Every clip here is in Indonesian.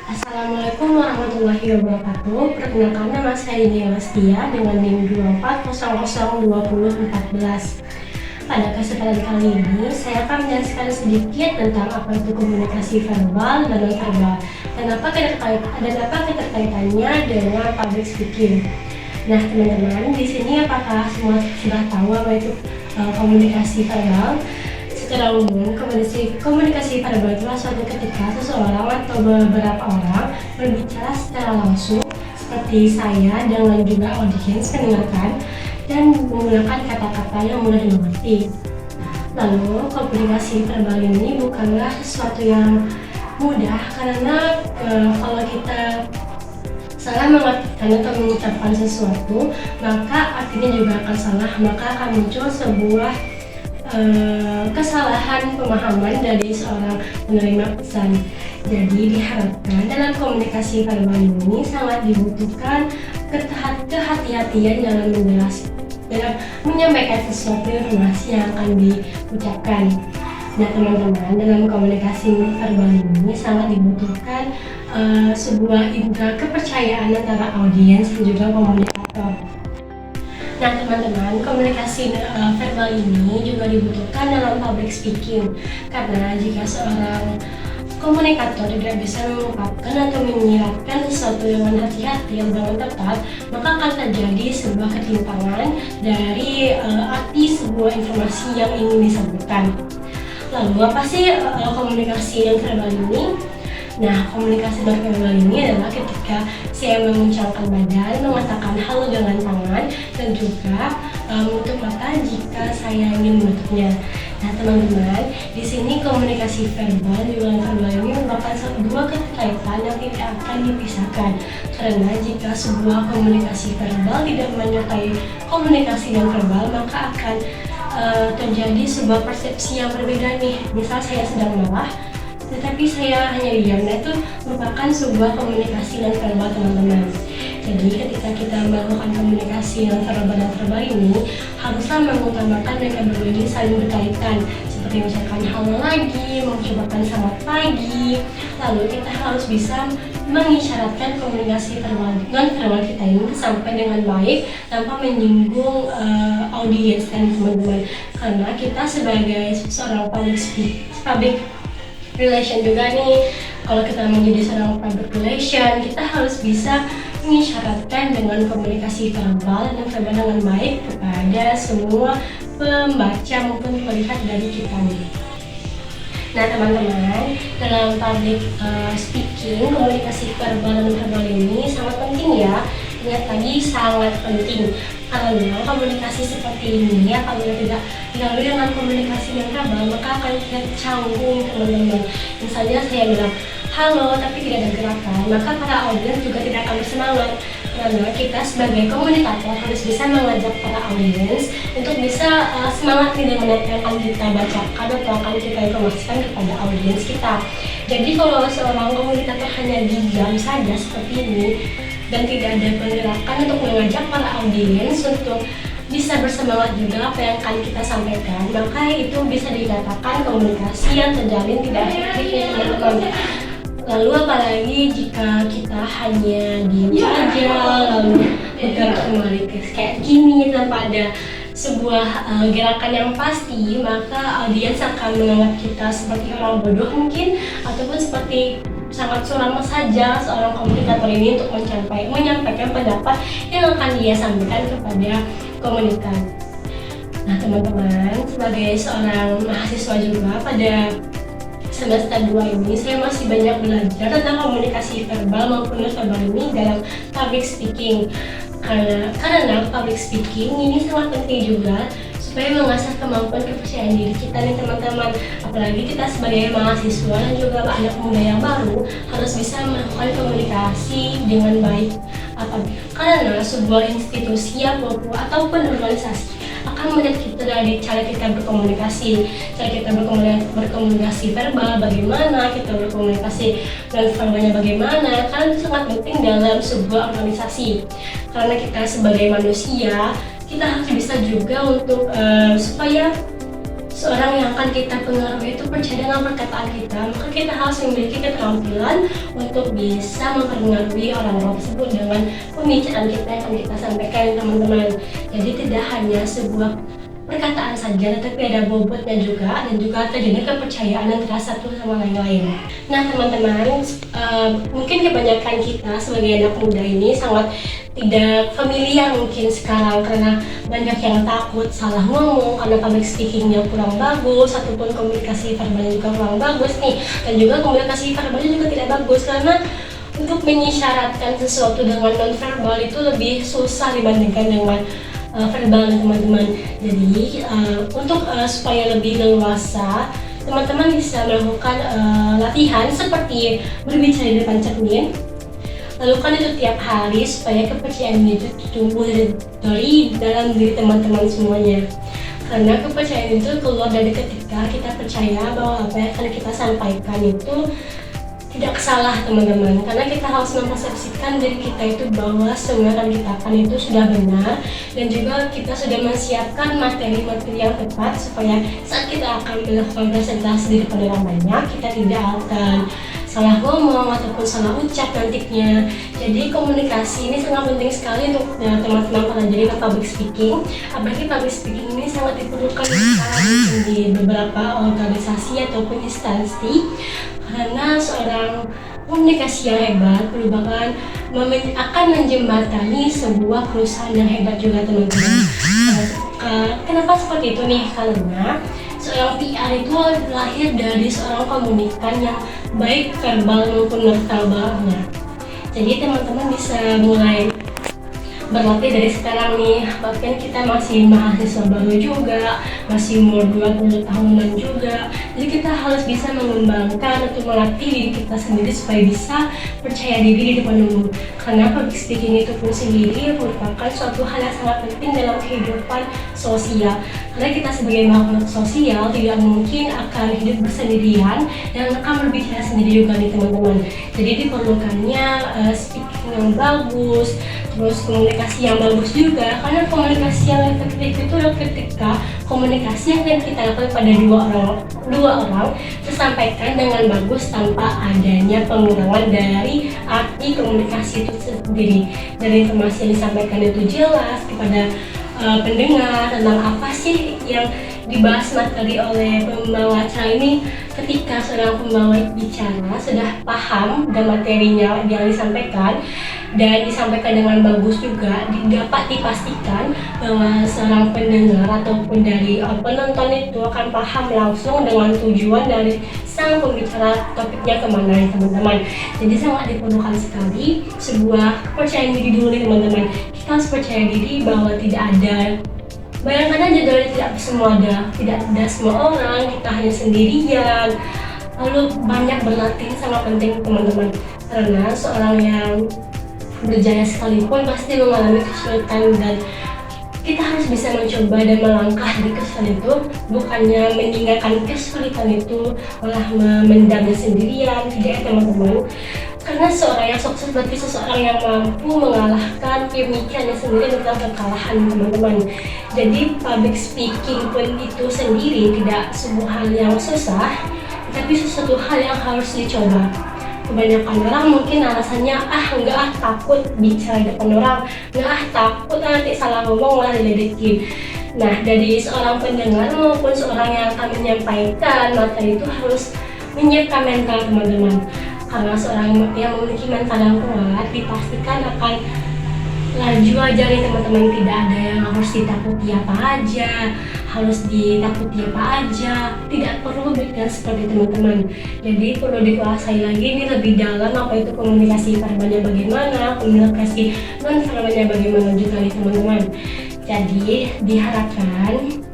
Assalamualaikum warahmatullahi wabarakatuh. Perkenalkan, nama saya Nia Lastia dengan NIM 24002014. Pada kesempatan kali ini, saya akan menjelaskan sedikit tentang apa itu komunikasi verbal dan non-verbal dan apa keterkaitannya dengan public speaking. Nah, teman-teman, di sini apakah semua sudah tahu apa itu komunikasi verbal? Secara umum, komunikasi verbal adalah suatu ketika seseorang atau beberapa orang berbicara secara langsung, seperti saya dengan juga audiens mendengarkan dan menggunakan kata-kata yang mudah dimengerti. Lalu, komunikasi verbal ini bukanlah sesuatu yang mudah karena kalau kita salah mengartikan atau mengucapkan sesuatu, maka artinya juga akan salah, maka akan muncul sebuah kesalahan pemahaman dari seorang penerima pesan. Jadi diharapkan dalam komunikasi verbal ini sangat dibutuhkan kehati-hatian dalam menyampaikan sesuatu informasi yang akan diucapkan. Nah, teman-teman, dalam komunikasi verbal ini sangat dibutuhkan sebuah indera kepercayaan antara audiens dan juga komunikator. Nah, teman-teman, komunikasi verbal ini juga dibutuhkan dalam public speaking, karena jika seorang komunikator tidak bisa mengungkapkan atau menyiratkan sesuatu dengan hati-hati dan dengan tepat, maka akan terjadi sebuah ketimpangan dari arti sebuah informasi yang ingin disampaikan. Lalu, apa sih komunikasi yang verbal ini? Nah, komunikasi non-verbal ini adalah ketika saya menguncangkan badan, mengatakan halo dengan tangan, dan juga menutup mata jika saya ingin menutupnya. Nah, teman-teman, di sini komunikasi verbal juga non-verbal ini merupakan dua keterkaitan yang tidak akan dipisahkan. Karena jika sebuah komunikasi verbal tidak menyertai komunikasi non-verbal, maka akan terjadi sebuah persepsi yang berbeda nih. Misal saya sedang marah, tetapi saya hanya diam. Nah, itu merupakan sebuah komunikasi non-verbal, teman-teman. Jadi ketika kita melakukan komunikasi non-verbal ini, haruslah mengutamakan mereka berdua ini saling berkaitan, seperti misalkan halo lagi, mengucapkan selamat pagi. Lalu kita harus bisa mengisyaratkan komunikasi non-verbal kita ini sampai dengan baik tanpa menyinggung audiens dan teman-teman. Karena kita sebagai seorang public relation juga nih, kalau kita menjadi seorang public relation, kita harus bisa mengisyaratkan dengan komunikasi verbal dan verbal dengan baik kepada semua pembaca maupun pelihat dari kita nih. Nah, teman-teman, dalam public speaking, komunikasi verbal dan verbal ini sangat penting ya. Ingat lagi, sangat penting. Karena komunikasi seperti ini apabila tidak dilalui dengan komunikasi yang verbal, maka akan terlihat canggung, teman-teman. Misalnya saya bilang halo tapi tidak ada gerakan, maka para audiens juga tidak akan bersemangat. Karena kita sebagai komunikator harus bisa mengajak para audiens untuk bisa semangat dengan apa yang akan kita bacakan atau akan kita informasikan kepada audiens kita. Jadi kalau seorang komunikator hanya diam saja seperti ini dan tidak ada penggerakan untuk mengajak para audiens untuk bisa bersemangat juga apa yang akan kita sampaikan, maka itu bisa dikatakan komunikasi yang terjalin tidak efektif ya, teman-teman. Lalu apalagi jika kita hanya diam saja lalu bergerak kembali kayak gini tanpa ada sebuah gerakan yang pasti, maka audiens akan menganggap kita seperti orang bodoh mungkin, ataupun seperti sangat suram saja seorang komunikator ini untuk menyampaikan pendapat yang akan dia sampaikan kepada komunikan. Nah, teman-teman, sebagai seorang mahasiswa juga pada semester 2 ini, saya masih banyak belajar tentang komunikasi verbal maupun non-verbal ini dalam public speaking. Karena public speaking ini sangat penting juga supaya mengasah kemampuan kepercayaan diri kita nih, teman-teman. Apalagi kita sebagai mahasiswa dan juga anak muda yang baru harus bisa melakukan komunikasi dengan baik. Karena sebuah institusi ataupun organisasi akan melihat kita dari cara kita berkomunikasi, cara kita berkomunikasi verbal bagaimana, kita berkomunikasi dan verbalnya bagaimana. Karena itu sangat penting dalam sebuah organisasi. Karena kita sebagai manusia, kita harus bisa juga untuk supaya seorang yang akan kita pengaruhi itu percaya dengan perkataan kita, maka kita harus memiliki keterampilan untuk bisa mempengaruhi orang-orang tersebut dengan pembicaraan kita yang akan kita sampaikan, teman-teman. Jadi tidak hanya sebuah perkataan saja, tetapi ada bobotnya juga, dan juga terjadi kepercayaan antara satu sama lain. Nah teman-teman, mungkin kebanyakan kita sebagai anak muda ini sangat tidak familiar mungkin sekarang, karena banyak yang takut salah ngomong karena public speakingnya kurang bagus, ataupun komunikasi verbalnya juga kurang bagus nih, dan juga komunikasi verbalnya juga tidak bagus karena untuk mengisyaratkan sesuatu dengan non-verbal itu lebih susah dibandingkan dengan verbal, teman-teman. Jadi untuk supaya lebih leluasa, teman-teman bisa melakukan latihan seperti berbicara di depan cermin. Lakukan itu tiap hari supaya kepercayaan itu tumbuh dari dalam diri teman-teman semuanya. Karena kepercayaan itu keluar dari ketika kita percaya bahwa apa yang akan kita sampaikan itu tidak salah, teman-teman. Karena kita harus mempersepsikan diri kita itu bahwa semua yang kita katakan itu sudah benar, dan juga kita sudah menyiapkan materi-materi yang tepat supaya saat kita akan melakukan presentasi di depan orang banyak, kita tidak akan salah ngomong ataupun salah ucap nantinya. Jadi komunikasi ini sangat penting sekali untuk teman-teman pelajari public speaking. Apalagi public speaking ini sangat diperlukan sekarang di beberapa organisasi ataupun instansi, karena seorang komunikasi yang hebat merupakan akan menjembatani sebuah perusahaan yang hebat juga, teman-teman. Kenapa seperti itu nih? Karena seorang PR itu lahir dari seorang komunikan yang baik verbal maupun non-verbalnya. Jadi teman-teman bisa mulai berlatih dari sekarang nih, bahkan kita masih mahasiswa baru juga, masih umur 20 tahunan juga. Jadi kita harus bisa mengembangkan atau melatih diri kita sendiri supaya bisa percaya diri di depan umum. Karena public speaking itu pun sendiri merupakan suatu hal yang sangat penting dalam kehidupan sosial. Karena kita sebagai makhluk sosial tidak mungkin akan hidup bersendirian dan akan berbicara sendiri juga nih, teman-teman. Jadi diperlukannya speaking yang bagus, terus komunikasi yang bagus juga, karena komunikasi yang efektif itu adalah ketika komunikasi yang akan kita lakukan pada dua orang tersampaikan dengan bagus tanpa adanya pengurangan dari arti komunikasi itu sendiri. Dari informasi yang disampaikan itu jelas kepada pendengar tentang apa sih yang dibahas materi oleh pembawa acara ini. Ketika seorang pembawa bicara sudah paham dan materinya yang disampaikan dan disampaikan dengan bagus juga, dapat dipastikan bahwa seorang pendengar ataupun dari penonton itu akan paham langsung dengan tujuan dari sang pembicara topiknya kemana, teman-teman. Jadi sangat diperlukan sekali sebuah kepercayaan diri dulu nih, teman-teman. Kita harus percaya diri bahwa tidak ada, bayangkan aja dari tidak ada semua orang, kita hanya sendirian. Lalu banyak berlatih sangat penting, teman-teman, karena seorang yang berjaya sekalipun pasti mengalami kesulitan, dan kita harus bisa mencoba dan melangkah di kesulitan itu, bukannya meninggalkan kesulitan itu malah memendamnya sendirian. Tidak, teman-teman. Karena seorang yang sukses berarti seseorang yang mampu mengalahkan pemikirannya sendiri tentang kekalahan, teman-teman. Jadi public speaking pun itu sendiri tidak sebuah hal yang susah, tapi sesuatu hal yang harus dicoba. Kebanyakan orang mungkin alasannya takut bicara di depan orang, takut nanti salah ngomong malah diledekin. Nah, dari seorang pendengar maupun seorang yang akan menyampaikan materi itu harus menyiapkan mental, teman-teman. Karena seorang yang memiliki mental yang kuat dipastikan akan laju aja nih, teman-teman. Tidak ada yang harus ditakuti apa aja, tidak perlu berpikir seperti teman-teman. Jadi perlu dikuasai lagi nih lebih dalam apa itu komunikasi verbalnya bagaimana, komunikasi non verbalnya bagaimana juga nih, teman-teman. Jadi diharapkan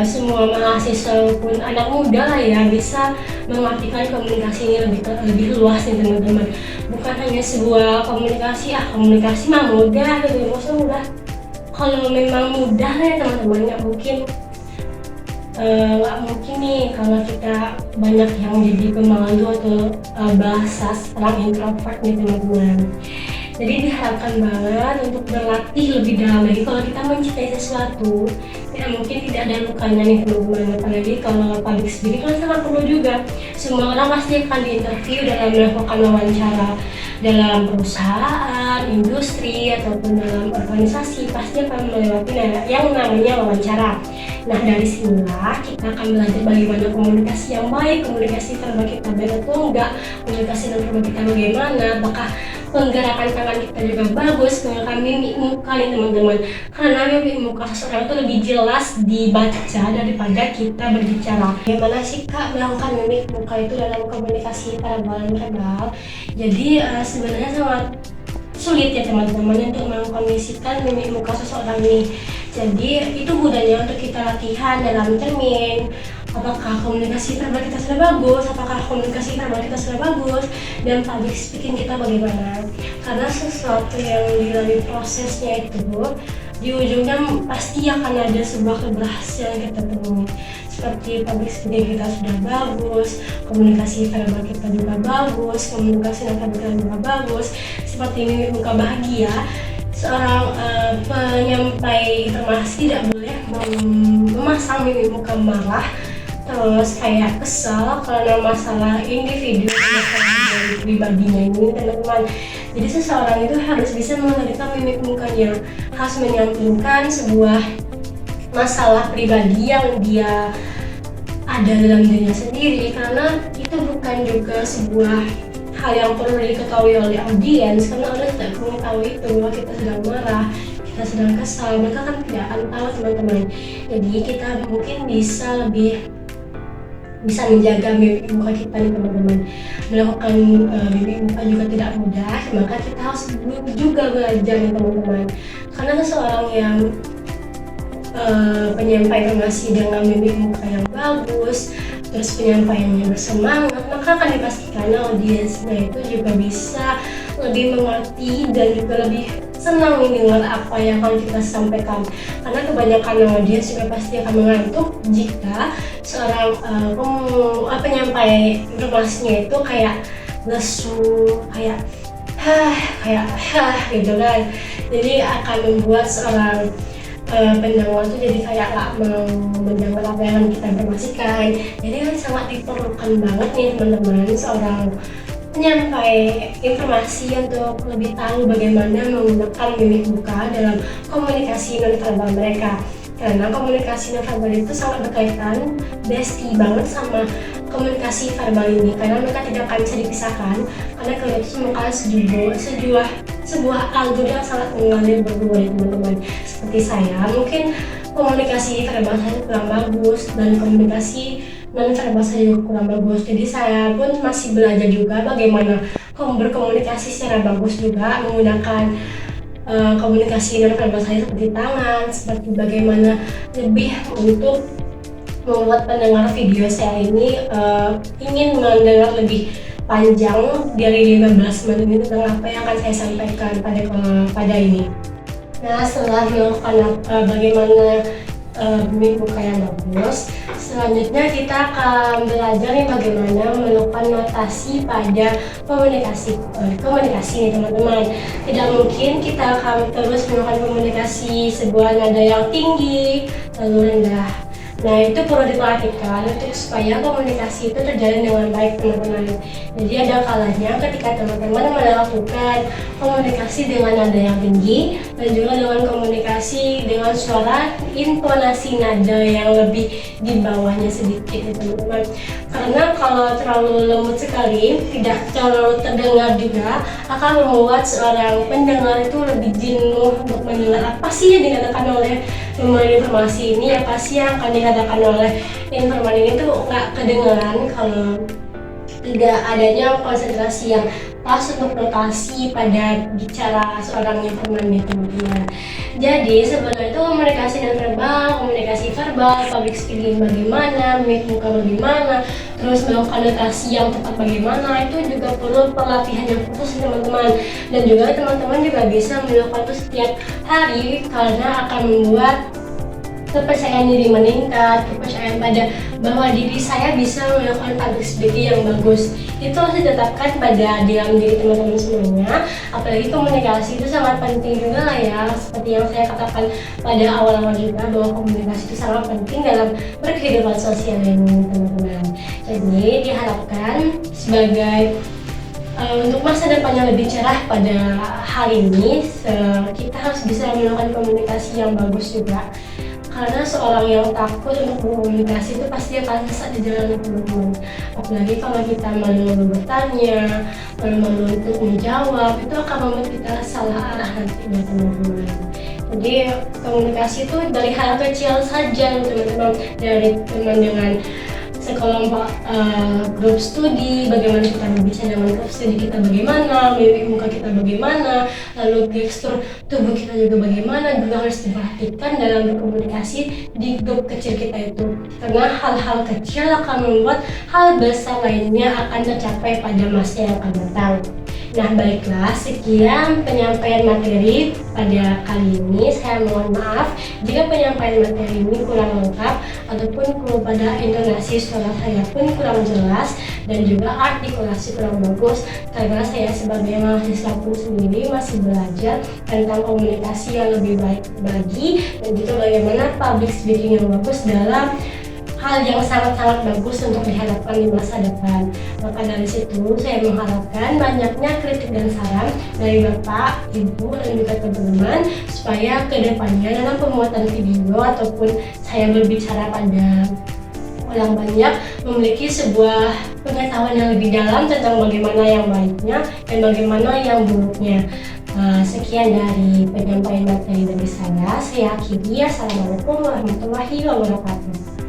semua mahasiswa pun anak muda lah ya bisa mengartikan komunikasi ini lebih luas nih, teman-teman. Bukan hanya sebuah komunikasi mah mudah gitu, maksudnya mudah. Kalau memang mudah ya, teman-teman, nggak mungkin nih kalau kita banyak yang jadi pemalu atau bahasa orang introvert nih, teman-teman. Jadi diharapkan banget untuk berlatih lebih dalam lagi. Kalau kita mencintai sesuatu, ya mungkin tidak ada lukanya nih teman-teman. Apalagi kalau public speaking kan sangat perlu juga. Semua orang pasti akan diinterview dalam melakukan wawancara dalam perusahaan, industri, ataupun dalam organisasi, pasti akan melewati yang namanya wawancara. Nah, dari sinilah kita akan belajar bagaimana komunikasi yang baik, komunikasi verbal kita baik atau enggak, komunikasi non verbal kita bagaimana, apakah penggerakan tangan kita juga bagus, menggunakan mimik muka nih teman-teman. Karena mimik muka seseorang itu lebih jelas dibaca daripada kita berbicara. Bagaimana sih Kak melakukan mimik muka itu dalam komunikasi verbal? Jadi sebenarnya sangat sulit ya teman-teman untuk mengkondisikan mimik muka seseorang ini. Jadi itu gunanya untuk kita latihan dalam termin. Apakah komunikasi verbal kita sudah bagus, apakah komunikasi verbal kita sudah bagus, dan public speaking kita bagaimana. Karena sesuatu yang dilalui prosesnya itu, di ujungnya pasti akan ada sebuah keberhasilan yang kita temui. Seperti public speaking kita sudah bagus, komunikasi verbal kita juga bagus, komunikasi non verbal kita juga bagus. Seperti mimik muka bahagia, seorang penyampai informasi tidak boleh memasang mimik muka marah, terus kayak kesal karena masalah individu, masalah pribadinya ini teman-teman. Jadi seseorang itu harus bisa mengendalikan mimik mukanya, harus menyampaikan sebuah masalah pribadi yang dia ada dalam dirinya sendiri, karena itu bukan juga sebuah hal yang perlu diketahui oleh audiens, karena audiens tidak perlu tahu itu bahwa kita sedang marah, kita sedang kesal, mereka kan tidak akan tahu teman-teman. Jadi kita mungkin bisa menjaga mimik muka kita nih teman-teman. Melakukan mimik muka juga tidak mudah, maka kita harus juga belajar nih teman-teman. Karena seseorang yang penyampai informasi dengan mimik muka yang bagus, terus penyampaiannya bersemangat, maka akan dipastikan audiensnya itu juga bisa lebih mengerti dan juga lebih senang mendengar apa yang akan kita sampaikan. Karena kebanyakan audiens juga pasti akan mengantuk jika seorang penyampai informasinya itu kayak lesu, kayak gitu kan. Jadi akan membuat seorang pendengar itu jadi kayak gak mau mendengar apa yang kita informasikan. Jadi kan sangat diperlukan banget nih teman-teman seorang penyampai informasi untuk lebih tahu bagaimana menggunakan mimik muka dalam komunikasi non-verbal mereka. Karena komunikasi non-verbal itu sangat berkaitan, bestie banget sama komunikasi verbal ini, karena mereka tidak akan bisa dipisahkan, karena kalau itu merupakan sebuah alur yang sangat mengalir berdua ya teman-teman. Seperti saya, mungkin komunikasi verbal saya kurang bagus dan komunikasi non verbal saya juga kurang bagus. Jadi saya pun masih belajar juga bagaimana berkomunikasi secara bagus juga menggunakan komunikasi non verbal saya seperti tangan, seperti bagaimana lebih untuk membuat pendengar video saya ini ingin mendengar lebih panjang dari 15 menit ini tentang apa yang akan saya sampaikan pada ini. Nah, setelah melakukan bagaimana mimik muka yang bagus, selanjutnya kita akan belajar nih bagaimana melakukan notasi pada komunikasi nih teman-teman. Tidak mungkin kita akan terus melakukan komunikasi sebuah nada yang tinggi lalu rendah. Nah, itu perlu diperhatikan untuk supaya komunikasi itu terjalin dengan baik teman-teman. Jadi ada kalanya ketika teman-teman melakukan komunikasi dengan nada yang tinggi dan juga dengan komunikasi dengan suara intonasi nada yang lebih di bawahnya sedikit ya teman-teman. Karena kalau terlalu lembut sekali, tidak terlalu terdengar juga, akan membuat seorang pendengar itu lebih jenuh untuk mendengar apa sih yang dikatakan oleh pemberi informasi ini, apa sih yang akan dikatakan oleh informan ini tuh nggak kedengaran kalau tidak adanya konsentrasi yang pas untuk notasi pada bicara seorang informan nih teman-teman. Jadi sebenarnya itu komunikasi non verbal, komunikasi verbal, public speaking bagaimana, mimik muka bagaimana, terus melakukan notasi yang tepat bagaimana, itu juga perlu pelatihan yang khusus teman-teman. Dan juga teman-teman juga bisa melakukan itu setiap hari karena akan membuat kepercayaan diri meningkat, kepercayaan pada bahwa diri saya bisa melakukan public speaking yang bagus. Itu harus ditetapkan pada dalam diri teman-teman semuanya. Apalagi komunikasi itu sangat penting juga lah ya, seperti yang saya katakan pada awal-awal juga, bahwa komunikasi itu sangat penting dalam berkehidupan sosial ini teman-teman. Jadi diharapkan sebagai untuk masa depan yang lebih cerah pada hari ini, kita harus bisa melakukan komunikasi yang bagus juga. Karena seorang yang takut untuk berkomunikasi itu pasti akan sesat di jalan, teman-teman. Apalagi kalau kita malu-malu bertanya, malu-malu untuk menjawab, itu akan membuat kita salah arah nantinya, teman-teman. Jadi komunikasi itu dari hal kecil saja, teman-teman, dari teman dengan sekelompok grup studi, bagaimana kita berbicara dengan grup studi kita, bagaimana mimik muka kita, bagaimana lalu gestur tubuh kita juga bagaimana, juga harus diperhatikan dalam berkomunikasi di grup kecil kita itu, karena hal-hal kecil akan membuat hal besar lainnya akan tercapai pada masa yang akan datang. Nah, baiklah, sekian penyampaian materi pada kali ini. Saya mohon maaf jika penyampaian materi ini kurang lengkap ataupun pada intonasi suara saya pun kurang jelas dan juga artikulasi kurang bagus, karena saya sebagai mahasiswa pun sendiri masih belajar tentang komunikasi yang lebih baik lagi, dan juga bagaimana public speaking yang bagus dalam hal yang sangat-sangat bagus untuk diharapkan di masa depan. Maka dari situ saya mengharapkan banyaknya kritik dan saran dari Bapak, Ibu, dan juga teman-teman, supaya kedepannya dalam pembuatan video ataupun saya berbicara pada orang banyak memiliki sebuah pengetahuan yang lebih dalam tentang bagaimana yang baiknya dan bagaimana yang buruknya. Sekian dari penyampaian materi dari saya. Saya akhiri. Assalamualaikum warahmatullahi wabarakatuh.